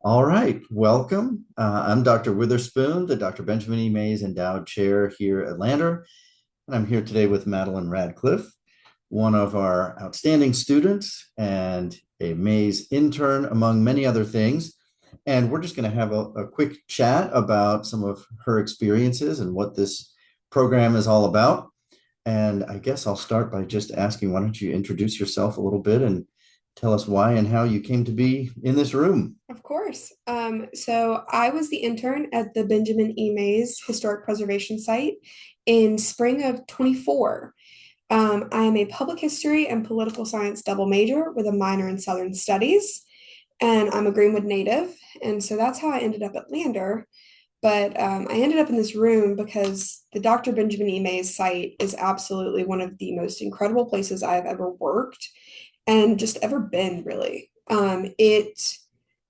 All right, welcome. I'm Dr. Witherspoon, the Dr. Benjamin E. Mays Endowed Chair here at Lander, and I'm here today with Madalin Radcliffe, one of our outstanding students and a Mays intern, among many other things. And we're just going to have a quick chat about some of her experiences and what this program is all about. And I guess I'll start by just asking, why don't you introduce yourself a little bit and tell us why and how you came to be in this room? Of course. So I was the intern at the Benjamin E. Mays Historic Preservation Site in spring of 24. I am a public history and political science double major with a minor in Southern Studies, and I'm a Greenwood native. And so that's how I ended up at Lander. But I ended up in this room because the Dr. Benjamin E. Mays site is absolutely one of the most incredible places I've ever worked and just ever been, really. It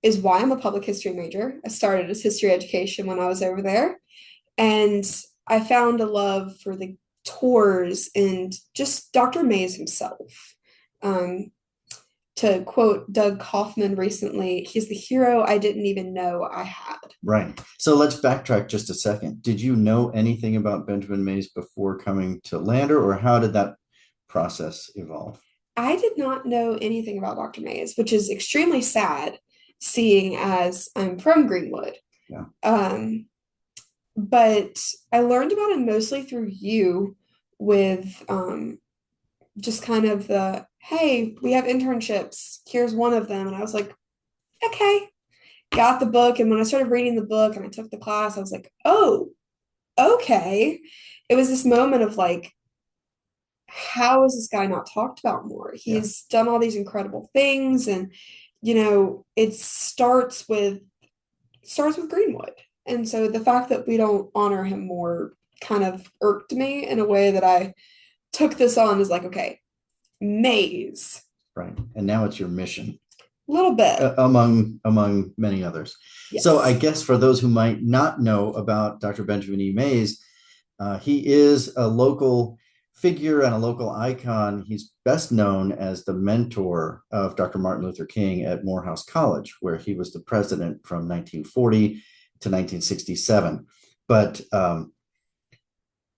is why I'm a public history major. I started as history education when I was over there, and I found a love for the tours and just Dr. Mays himself. Um, to quote Doug Kaufman recently, he's the hero I didn't even know I had. Right. So let's backtrack just a second. Did you know anything about Benjamin Mays before coming to Lander, or how did that process evolve? I did not know anything about Dr. Mays, which is extremely sad, seeing as I'm from Greenwood. Yeah. Um, but I learned about him mostly through you with just kind of the hey, we have internships. Here's one of them. And I was like, okay, got the book. And when I started reading the book and I took the class, I was like, oh, okay. It was this moment of like, how is this guy not talked about more? Yeah. He's done all these incredible things, and it starts with Greenwood. And so the fact that we don't honor him more kind of irked me in a way that I took this on as like, okay, Maze, Right. And now it's your mission, a little bit. among many others. So I Yes. guess for those who might not know about Dr. Benjamin E. Mays, he is a local figure and a local icon. He's best known as the mentor of Dr. Martin Luther King at Morehouse College, where he was the president from 1940 to 1967. But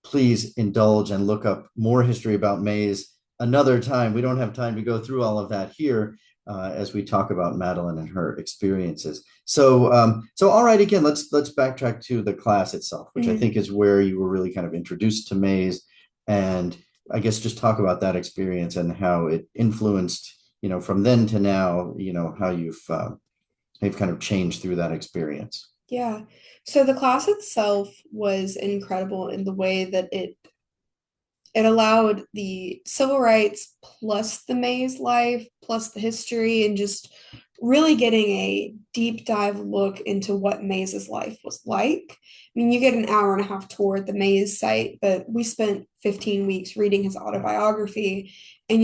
please indulge and look up more history about Mays another time. We don't have time to go through all of that here as we talk about Madalin and her experiences. So all right, again, let's backtrack to the class itself, which I Mhm. think is where you were really kind of introduced to Mays, and I guess just talk about that experience and how it influenced, from then to now, how you've kind of changed through that experience. Yeah. So the class itself was incredible in the way that it allowed the civil rights plus the maze life plus the history and just really getting a deep dive look into what Maze's life was like. I mean, you get an hour and a half tour at the Maze site, but we spent 15 weeks reading his autobiography. And,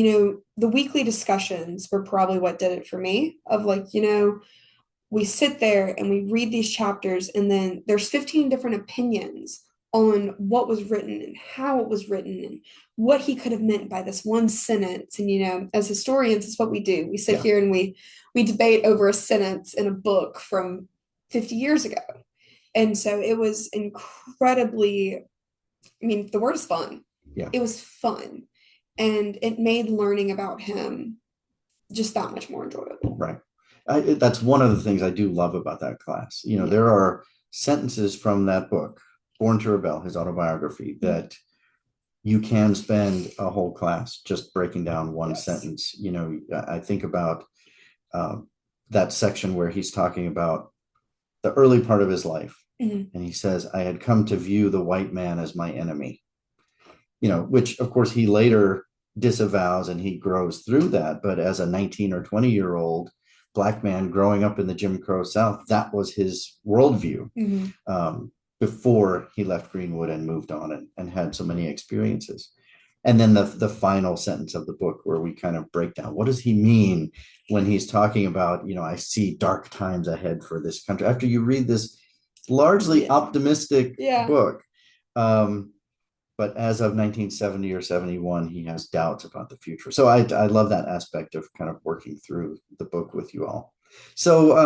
the weekly discussions were probably what did it for me of like, we sit there and we read these chapters, and then there's 15 different opinions on what was written and how it was written and what he could have meant by this one sentence. And as historians, it's what we do. We sit Yeah. here and we debate over a sentence in a book from 50 years ago. And so it was incredibly, I mean, the word is fun. Yeah. It was fun. And it made learning about him just that much more enjoyable. Right. That's one of the things I do love about that class. Yeah. There are sentences from that book, Born to Rebel, his autobiography, that you can spend a whole class just breaking down one Yes. sentence. I think about um, that section where he's talking about the early part of his life. Mhm. And he says, I had come to view the white man as my enemy, which of course he later disavows and he grows through that. But as a 19 or 20-year-old Black man growing up in the Jim Crow South, that was his worldview Mhm. before he left Greenwood and moved on and had so many experiences. And then the final sentence of the book where we kind of break down what does he mean when he's talking about, I see dark times ahead for this country. After you read this largely Yeah. optimistic Yeah. book, um, but as of 1970 or 71, he has doubts about the future. So I love that aspect of kind of working through the book with you all. So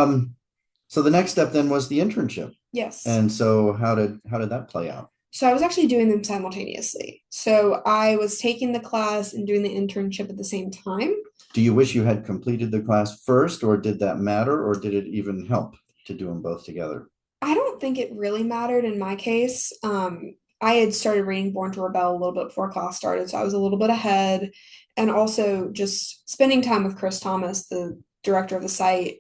So the next step then was the internship. Yes. And so how did that play out? So I was actually doing them simultaneously. So I was taking the class and doing the internship at the same time. Do you wish you had completed the class first, or did that matter, or did it even help to do them both together? I don't think it really mattered in my case. I had started reading Born to Rebel a little bit before class started, so I was a little bit ahead. And also just spending time with Chris Thomas, the director of the site,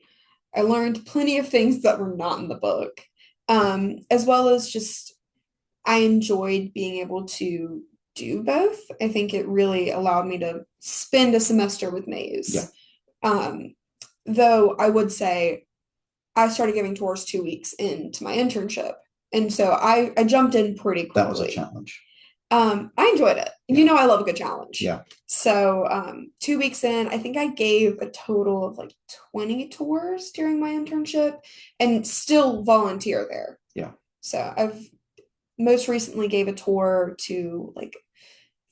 I learned plenty of things that were not in the book. As well as just I enjoyed being able to do both. I think it really allowed me to spend a semester with Yeah, Maze. Um, though I would say I started giving tours 2 weeks into my internship. And so I jumped in pretty that was a quickly. challenge. I enjoyed it. Yeah, I love a good challenge. yeah, So 2 weeks in, I think I gave a total of like 20 tours during my internship and still volunteer there. yeah, So I've most recently gave a tour to like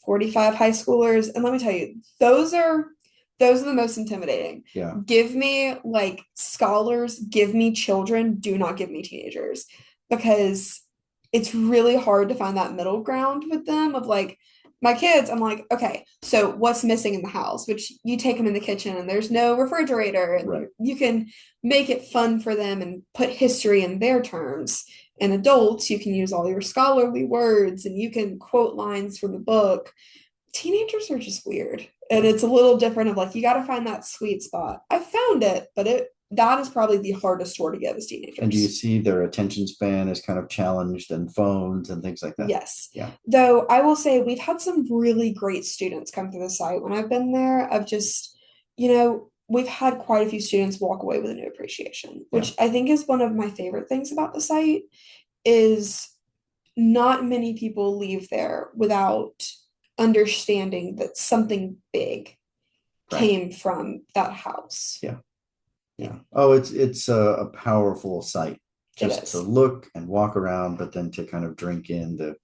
45 high schoolers. And let me tell you, those are the most intimidating. yeah. Give me like scholars, give me children, do not give me teenagers because it's really hard to find that middle ground with them of like my kids. I'm like, okay, so what's missing in the house? Which you take them in the kitchen and there's no refrigerator and Right. you can make it fun for them and put history in their terms. And adults, you can use all your scholarly words and you can quote lines from the book. Teenagers are just weird. And Yeah. it's a little different of like you got to find that sweet spot. I found it, but it that is probably the hardest tour to give as And do you teenagers. see their attention span is kind of challenged and phones and things like that? Yes. Yeah. Though I will say we've had some really great students come through the site when I've been there of just, we've had quite a few students walk away with a new appreciation, Yeah. which I think is one of my favorite things about the site is not many people leave there without understanding that something big Right. came from that house. Yeah. Yeah, Yeah. Oh, it's a powerful site it just to is. look and walk around, but then to kind of drink in the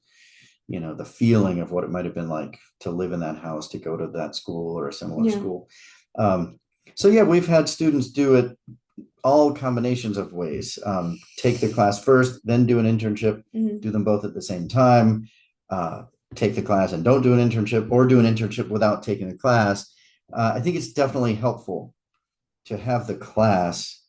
feeling of what it might have been like to live in that house, to go to that school or a similar Yeah. school. Um, so yeah, we've had students do it all combinations of ways. Take the class first, then do an internship, Mhm. do them both at the same time, uh, take the class and don't do an internship, or do an internship without taking the class. I think it's definitely helpful to have the class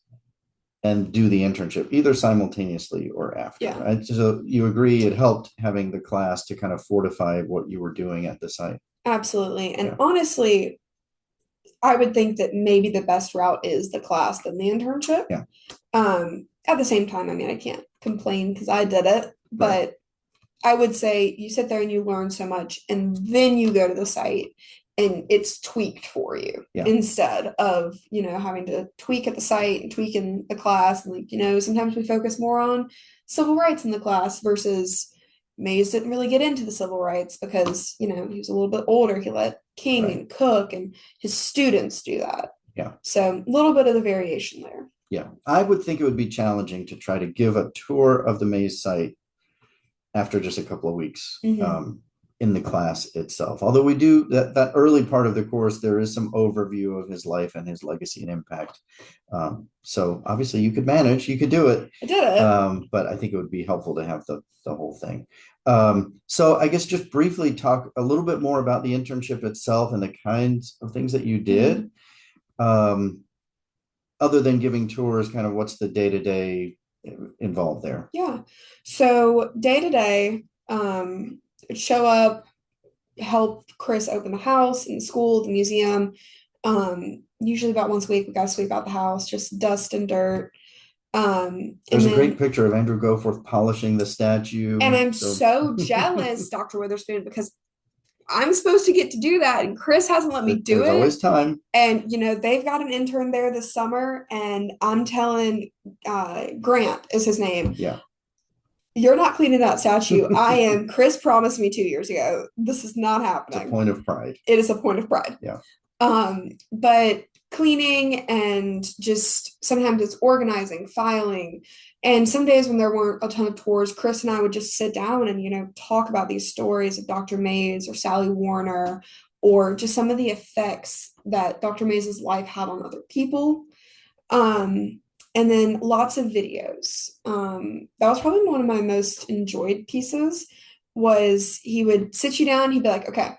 and do the internship either simultaneously or after. Yeah, Right? So you agree it helped having the class to kind of fortify what you were doing at the site. absolutely. And Yeah. honestly, I would think that maybe the best route is the class than the internship. Yeah. At the same time, I mean, I can't complain because I did it, Right. but I would say you sit there and you learn so much, and then you go to the site and it's tweaked for you Yeah. instead of, having to tweak at the site and tweak in the class. And like, sometimes we focus more on civil rights in the class versus Mays didn't really get into the civil rights because, he was a little bit older. He let King Right. and Cook and his students do that. Yeah. So a little bit of the variation there. Yeah. I would think it would be challenging to try to give a tour of the maze site after just a couple of weeks Hmm. in the class itself. Although we do that early part of the course, there is some overview of his life and his legacy and impact. So obviously you could manage, you could do it. I did it. But I think it would be helpful to have the whole thing. So I guess just briefly talk a little bit more about the internship itself and the kinds of things that you did. Um, other than giving tours, kind of what's the day-to-day involved there? Yeah. So day to day, show up, help Chris open the house and the school, the museum. Usually about once a week, we got to sweep out the house, just dust and dirt. And There's a great then, picture of Andrew Goforth polishing the statue. and I'm So so jealous, Dr. Witherspoon, because I'm supposed to get to do that, and Chris hasn't let me do there's it. always time. And they've got an intern there this summer, and I'm telling Grant is his name. Yeah. You're not cleaning that statue. I am. Chris promised me 2 years ago. This is not It's a happening. point of pride. It is a point of pride. Yeah. But cleaning and just sometimes it's organizing, filing. And some days when there weren't a ton of tours, Chris and I would just sit down and, talk about these stories of Dr. Mays or Sally Warner, or just some of the effects that Dr. Mays's life had on other people. Um, and then lots of videos. That was probably one of my most enjoyed pieces was he would sit you down, he'd be like, okay,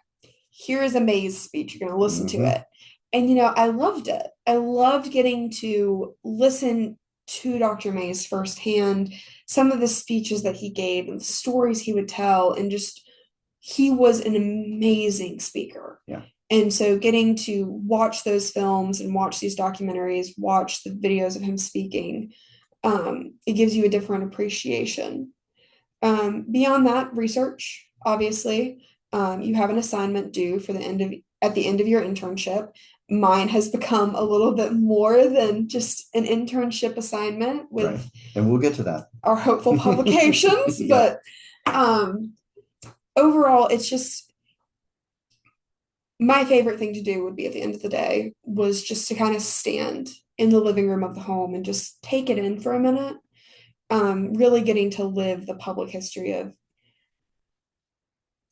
here is a Mays speech, you're going to listen to Hmm. it. And, I loved it. I loved getting to listen to Dr. Mays firsthand, some of the speeches that he gave and the stories he would tell, and just he was an amazing speaker. Yeah. And so getting to watch those films and watch these documentaries, watch the videos of him speaking, it gives you a different appreciation. Beyond that, research, obviously, you have an assignment due for the end of at the end of your internship. Mine has become a little bit more than just an internship assignment Right. with And we'll get to that. our hopeful publications, Yeah. but um, overall, it's just my favorite thing to do would be at the end of the day was just to kind of stand in the living room of the home and just take it in for a minute. Really getting to live the public history of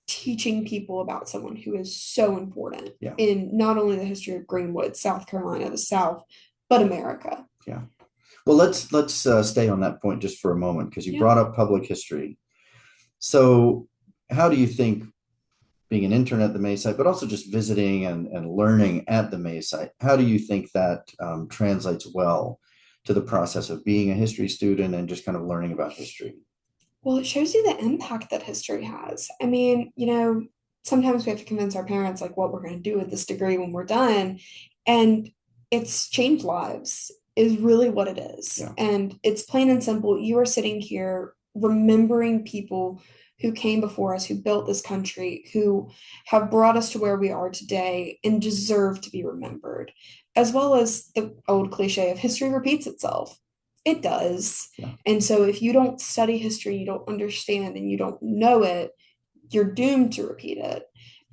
teaching people about someone who is so important Yeah. in not only the history of Greenwood, South Carolina, the South, but America. Yeah. Well, let's stay on that point just for a moment because you Yeah. brought up public history. So, how do you think being an intern at the May site, but also just visiting and learning at the May site, how do you think that translates well to the process of being a history student and just kind of learning about history? Well, it shows you the impact that history has. I mean, sometimes we have to convince our parents like what we're going to do with this degree when we're done. And it's changed lives, is really what it is. Yeah. And it's plain and simple. You are sitting here remembering people who came before us, who built this country, who have brought us to where we are today and deserve to be remembered, as well as the old cliche of history repeats itself. It does. Yeah. And so if you don't study history, you don't understand and you don't know it, you're doomed to repeat it.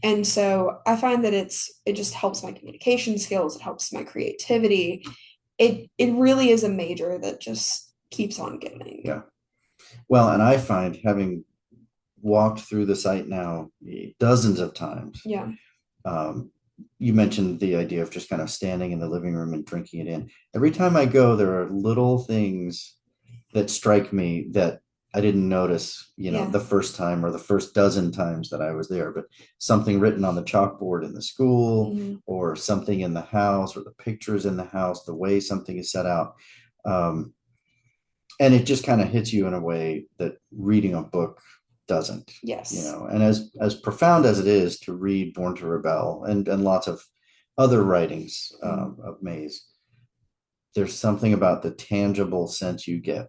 And so I find that it just helps my communication skills, it helps my creativity. It really is a major that just keeps on giving. Yeah. Well, and I find having walked through the site now dozens of times. Yeah. Um, you mentioned the idea of just kind of standing in the living room and drinking it in. Every time I go, there are little things that strike me that I didn't notice, Yeah. the first time or the first dozen times that I was there, but something written on the chalkboard in the school Mhm. or something in the house or the pictures in the house, the way something is set out. Um, and it just kind of hits you in a way that reading a book doesn't. Yes. And as profound as it is to read Born to Rebel and lots of other writings of May's, there's something about the tangible sense you get,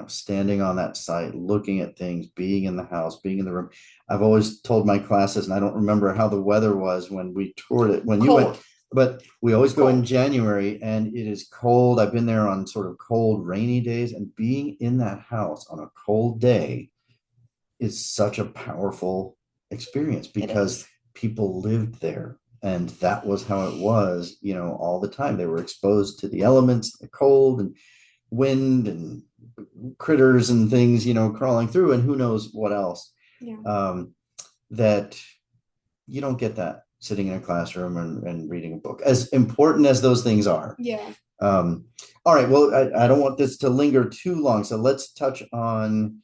standing on that site, looking at things, being in the house, being in the room. I've always told my classes, and I don't remember how the weather was when we toured it, when you Cold. went, but we always go in Cold. January and it is cold. I've been there on sort of cold, rainy days, and being in that house on a cold day is such a powerful experience It because is. people lived there and that was how it was, all the time. They were exposed to the elements, the cold and wind and critters and things, crawling through and who knows what else. Yeah. That you don't get that sitting in a classroom and reading a book, as important as those things are. Yeah. All right. Well, I don't want this to linger too long. So let's touch on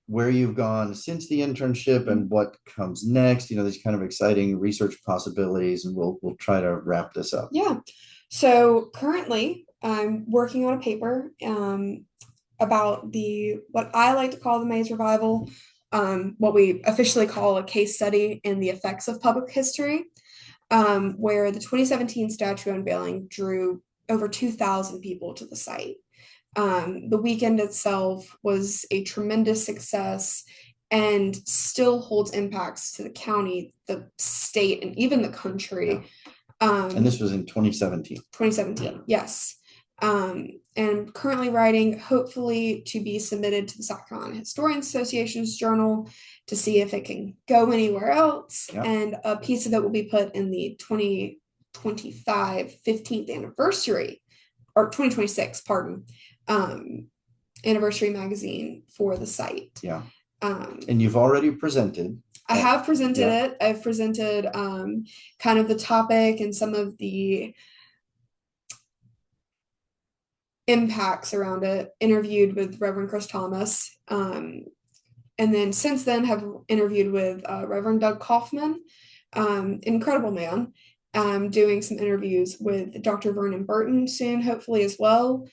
where you've gone since the internship and what comes next, these kind of exciting research possibilities, and we'll try to wrap this up. Yeah. So currently I'm working on a paper about the what I like to call the Mays revival, what we officially call a case study in the effects of public history, where the 2017 statue unveiling drew over 2,000 people to the site. The weekend itself was a tremendous success and still holds impacts to the county, the state, and even the country. And this was in 2017. 2017, yes. And currently writing, hopefully to be submitted to the South Carolina Historians Association's journal to see if it can go anywhere else. Yeah. And a piece of it will be put in the 2025 15th anniversary, or 2026, pardon, anniversary magazine for the site. Yeah. And you've already presented. I have presented it. I've presented kind of the topic and some of the impacts around it. Interviewed with Reverend Chris Thomas, and then since then have interviewed with Reverend Doug Kaufman, incredible man. Doing some interviews with Dr. Vernon Burton soon, hopefully as well,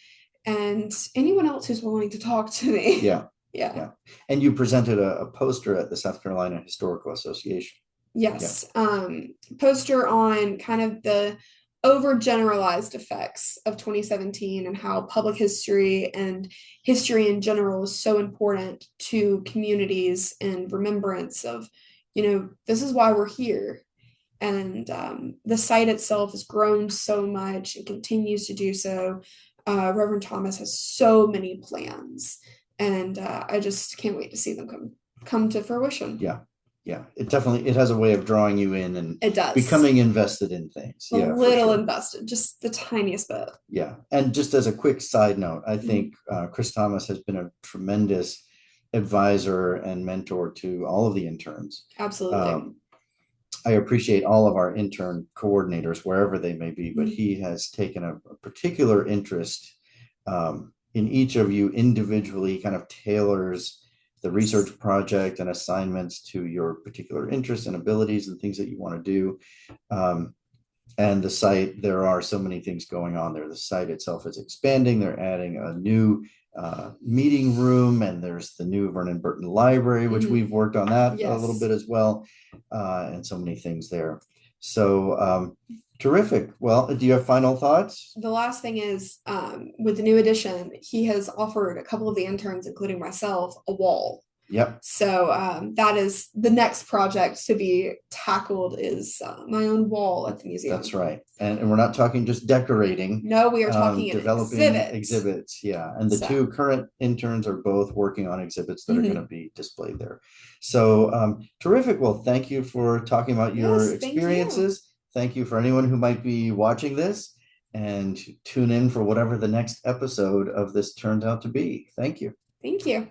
and anyone else who's willing to talk to me. Yeah. Yeah. Yeah. And you presented a poster at the South Carolina Historical Association. Yes. Poster on kind of the overgeneralized effects of 2017 and how public history and history in general is so important to communities and remembrance of, this is why we're here. And the site itself has grown so much and continues to do so. Reverend Thomas has so many plans, and I just can't wait to see them come to fruition. Yeah. Yeah, it has a way of drawing you in and It does. becoming invested in things. A little invested, just the tiniest bit. Yeah. And just as a quick side note, I think Chris Thomas has been a tremendous advisor and mentor to all of the interns. Absolutely. I appreciate all of our intern coordinators, wherever they may be, but he has taken a particular interest in each of you individually, kind of tailors the research project and assignments to your particular interests and abilities and things that you want to do. And the site, there are so many things going on there. The site itself is expanding. They're adding a new meeting room, and there's the new Vernon Burton Library, which we've worked on that a little bit as well, and so many things there. So terrific. Well, do you have final thoughts? The last thing is, with the new addition, he has offered a couple of the interns, including myself, a wall. Yep. So that is the next project to be tackled, is my own wall at the museum. That's right. And we're not talking just decorating. No, we are talking developing exhibits. Yeah. And the two current interns are both working on exhibits that are going to be displayed there. So terrific. Well, thank you for talking about your experiences. Thank you for anyone who might be watching this, and tune in for whatever the next episode of this turns out to be. Thank you. Thank you.